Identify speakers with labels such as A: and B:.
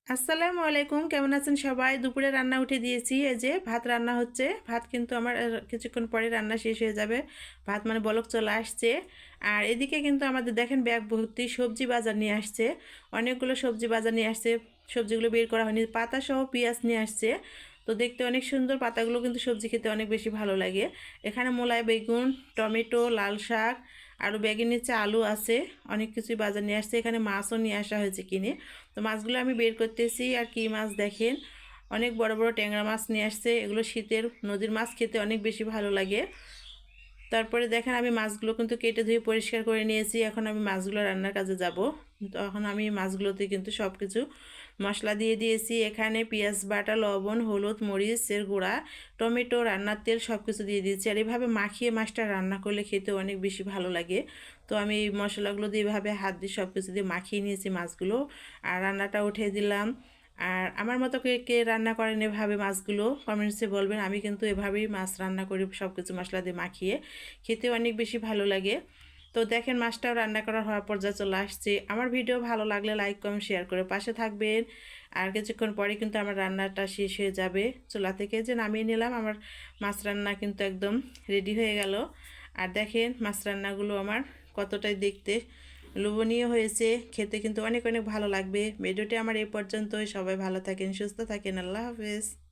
A: আসসালামু আলাইকুম, কেমন আছেন সবাই? দুপুরে রান্না উঠে দিয়েছি। এই যে ভাত রান্না হচ্ছে। ভাত কিন্তু আমার কিছুক্ষণ পরে রান্না শেষ হয়ে যাবে। ভাত মানে বলক চলে আসছে। আর এদিকে কিন্তু আমাদের দেখেন ব্যাগ ভর্তি সবজি বাজার নিয়ে আসছে। অনেকগুলো সবজি বাজার নিয়ে আসছে। সবজিগুলো বের করা হয়নি, পাতা সহ পেঁয়াজ নিয়ে আসছে। তো দেখতে অনেক সুন্দর, পাতাগুলো কিন্তু সবজি খেতে অনেক বেশি ভালো লাগে। এখানে মূলা, বেগুন, টমেটো, লাল শাক, আরও ব্যাগের নিচে আলু আছে। অনেক কিছুই বাজার নিয়ে আসছে। এখানে মাছও নিয়ে আসা হয়েছে কিনে। তো মাছগুলো আমি বের করতেছি। আর কি মাছ দেখেন, অনেক বড় বড় ট্যাংরা মাছ নিয়ে আসছে। এগুলো শীতের নদীর মাছ, খেতে অনেক বেশি ভালো লাগে। তারপরে দেখেন আমি মাছগুলো কিন্তু কেটে ধুয়ে পরিষ্কার করে নিয়েছি। এখন আমি মাছগুলো রান্নার কাজে যাব। তখন আমি মাছগুলোতে কিন্তু সব কিছু মশলা দিয়ে দিয়েছি। এখানে পেঁয়াজ বাটা, লবণ, হলুদ, মরিচের গুঁড়া, টমেটো, রান্নার তেল সব কিছু দিয়ে দিয়েছি। আর এইভাবে মাখিয়ে মাছটা রান্না করলে খেতে অনেক বেশি ভালো লাগে। তো আমি এই মশলাগুলো দিয়ে এভাবে হাত দিয়ে সব কিছু দিয়ে মাখিয়ে নিয়েছি মাছগুলো। আর রান্নাটা উঠিয়ে দিলাম। আর আমার মতো কে কে রান্না করেন এভাবে মাছগুলো কমেন্টসে বলবেন। আমি কিন্তু এভাবেই মাছ রান্না করি, সব কিছু মশলা দিয়ে মাখিয়ে। খেতে অনেক বেশি ভালো লাগে। তো দেখেন মাছটাও রান্না করা হওয়ার পর্যায়ে চলে আসছে। আমার ভিডিও ভালো লাগলে লাইক, কমেন্ট, শেয়ার করে পাশে থাকবেন। আর কিছুক্ষণ পরে কিন্তু আমার রান্নাটা শেষ হয়ে যাবে। চুলা থেকে যে নামিয়ে নিলাম, আমার মাছ রান্না কিন্তু একদম রেডি হয়ে গেল। আর দেখেন মাছ রান্নাগুলো আমার কতটাই দেখতে লোভনীয় হয়েছে। খেতে কিন্তু অনেক অনেক ভালো লাগবে। ভিডিওটি আমার এই পর্যন্তই। সবাই ভালো থাকেন, সুস্থ থাকেন। আল্লাহ হাফেজ।